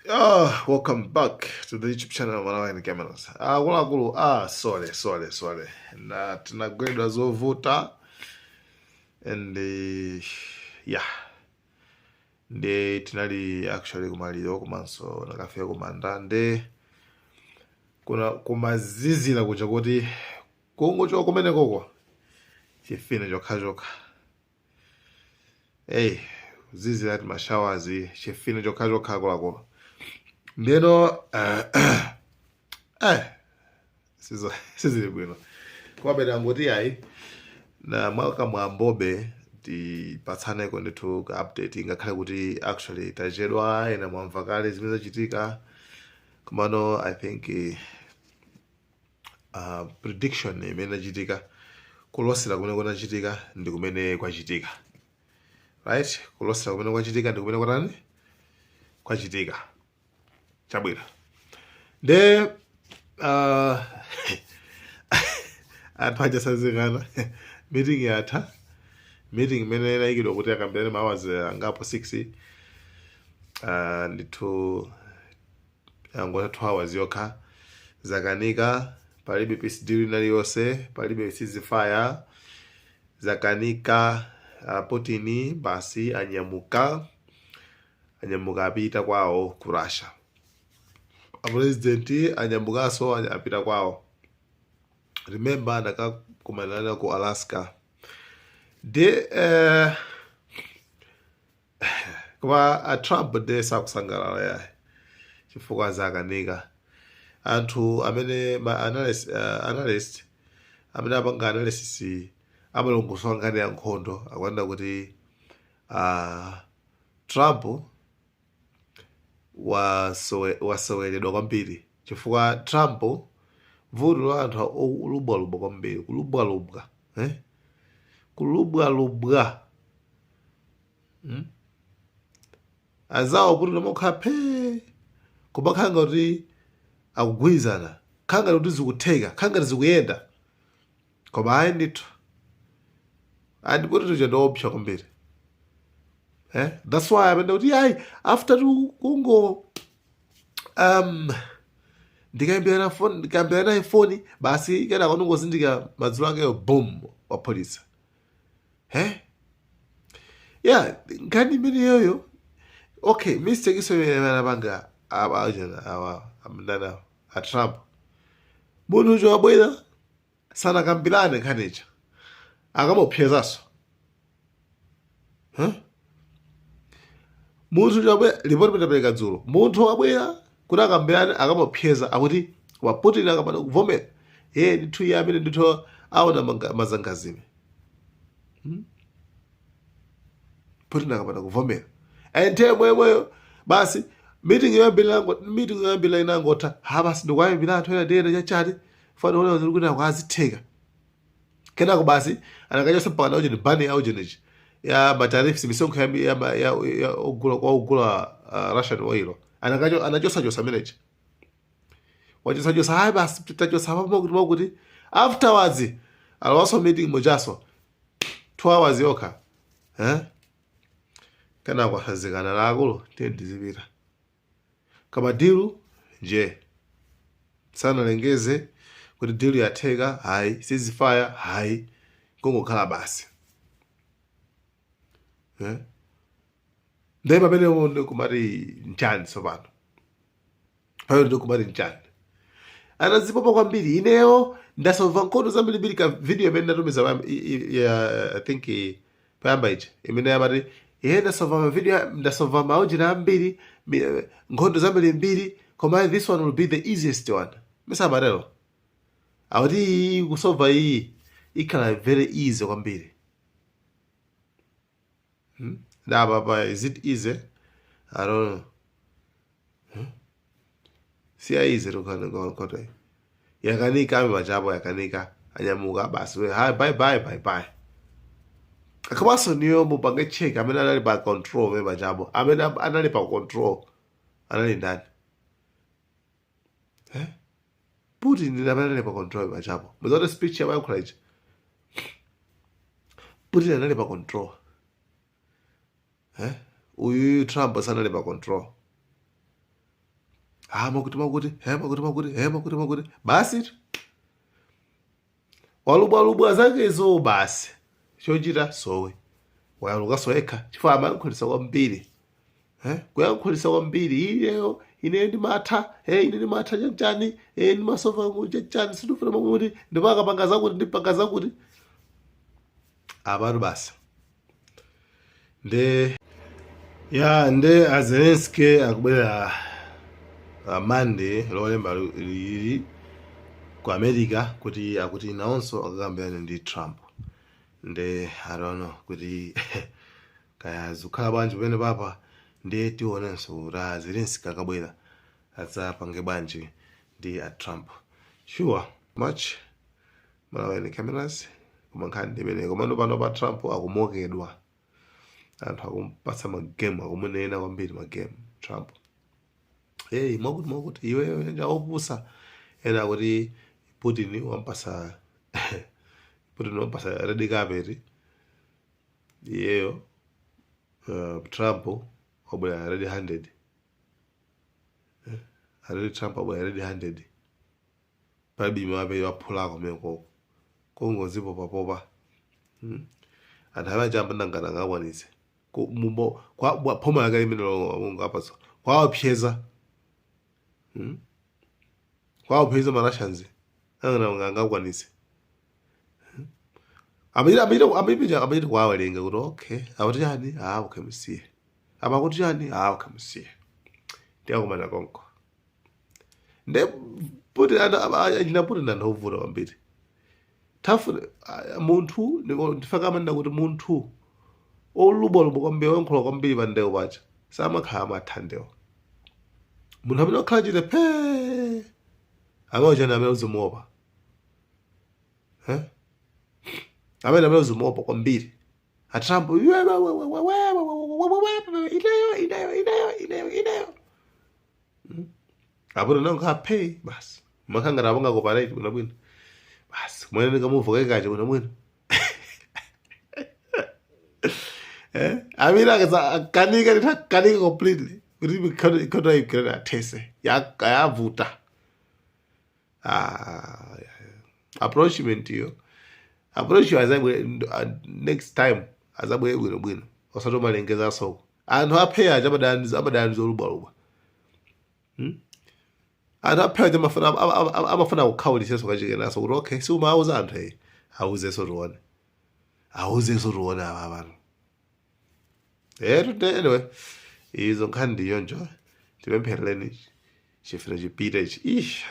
Welcome back to the YouTube channel Malawi Cameras. Kulakulu, sorry. Na tinagwedwa zovuta and yeah. Nde tinali actually kumaliro komanso nakafika kumanda nde kuna kumazizira kuja kuti kungu cho kumene koko chifine chokha. Zizira ati mashawazi chifine chokha kulakulu. Ndeno sizili bwino kwabera ngoti ayi na mwaka mwambobe tipatsaneko ndithu ka update ngakhale kuti actually tachedwa ena mwamva kale zimene zachitika komano I think prediction imene yachitika kulosera kumene kunachitika ndi kumene kwachitika, right? Kulosera kumene kwachitika ndi kumene kwatani kwachitika chabwera nde anthu achasazikana meeting yatha meeting imene inayikidwa kuti akambirane mahours angapo 6 ndithu angona 2 hours yokha zakanika, palibe peace deal iliyonse, palibe ceasefire, zakanika. Putin basi anyamuka apita kwawo ku Russia. President anyamukaso apita kwawo. Remember ndakakumanana ku Alaska de kwa Trump de sakusangalala yaye chifukwa zakanika. Anthu amene ma analyst amene apanga analysis amalongosola ngani ya nkhondo akwanda kuti Trump wasoweredwa kwambiri chifukwa Trump vuto la anthu ulubwalubwa kwambiri, kulubwalubwa azawo kuti nomokhape koma khanga kuti akugwirizana, khanga kuti zikutheka, khanga zikuyenda koma ayi ndithu andipoti chendoopsa kwambiri. That's why amene kuti ayi after kungo ndikayambirana ifoni basi kena kanongozindika madzulo akeyo boom wapolisa. Yeah, ngani imene yoyo okay, mistake iso anapanga amndana a Trump munthu ucho wabwera sanakambirane nkhanecha akamophezaso. Munthu ucho wabwera ripoti pitapereka dzulo, munthu wabwera kuti akambirane akamophyeza akuti wa Putin akapanda kuvomera ndithu iye amene ndithu aona mazangazime. Putin akapanda kuvomera nthawi mwemweyo basi meeting yoyambirira inangotha basi ndikuyambira anthu ena ndiyena chachati fana ona ziri kuti akwazitheka kenako basi anakachose mpaka ujeni bani aujenechi ya matarifu misonkho ya ogula Russian oil anachosachosa menechi wachosachosa hayi basi tachosa pamokuti afterwards alawaso meeting mojaso 2 hours yokha kenako asazikana lakulu tendizipita kama dilu nje sanalengeze kuti dilu yatheka hayi, ceasefire hayi, kungokhala basi. Ndiye pamene ndikumati nchani tsopano, pamene ndikumati nchani anazipopa kwambiri. Ineyo ndasova nkhondo zambirimbiri ka video imene ndatumiza I think payamba ichi imene yamati ndasova maujira ambiri nkhondo zambirimbiri koma this one will be the easiest one. Misa marelo awati kusova iyi ikhala very easy kwambiri. Papa, is it easy? I don't know. Si easy to kona yakanika ame majabo yakanika anyamuka basi bye. Akabaso niyo mupange check amene anali pa control me majabo amene anali pa control anali ndani Putin anali pa control majabo muzona speech ya Ukraine Putin anali pa control uyu Trump sanali pa control makuti basi walubwa zake zo basi chochita sowe wayaluka soeka chifukwa amayankhulitsa kwambiri kuyankhulitsa kwambiri ineyo ine ndimatha ine ndimatha chachani ndimasova chachani sindifuna kuti ndipakapanga zakuti ndipanga zakuti abantu basi nde aZelenski akubwera Monday lolemba lili ku America kuti akuti nawonso akakambirana ndi Trump nde I don't know kuti kaya zikhala bwanji pene papa nde tionenso kuti aZelenski akabwera adzapange bwanji ndi a Trump sure much malaweni cameras kumankhani ndimene komando pano pa Trump akumokedwa anthu akumpatsa magemu akumunena kwambiri magemu Trump mwakuti iweyo nja opusa ena kuti Putin wampasa red carpet iyeyo Trump wabwera red handed Trump wabwera red handed palibe mabe waphulako meko kongozipo papopa anthu amajamba ndangana ngakwanise mumbo kwa phoma yake imene ngapaso kwawapyeza kwawapyeza marashanzi angana ngakwanise abiri kwawalenga kuti okay abakuti chani okay msiye abakuti chani okay msiye ndiyakumana konko nde Putin ajina Putin ndovula kwambiri tafu munthu ndifaka amanda kuti munthu olubolobo kwambiri wankhula kwambiri pandewo pacha samakhala amathandewo munthu amene wakhala chite phe amene amene uzimuopa amene uzimuopa kwambiri aTrump ineyo apo ndinakhala phe basi makhangana aponga cooperate bwino basi kumene ndikamuvuka kache bwino amina kanika completely kuti ikhono ikirana athese yavuta approachment iyo approach azabwe next time azabwe bwino osatomalengeza soko anthu apheya amadani zolubwa anthu apheya amafuna kukhawuliseso kachikenaso kuti okay siumauza anthu awuzeso tione aba bantu anyway izo nkhani ndiyonjo tipempherereni chifuna chipite ichi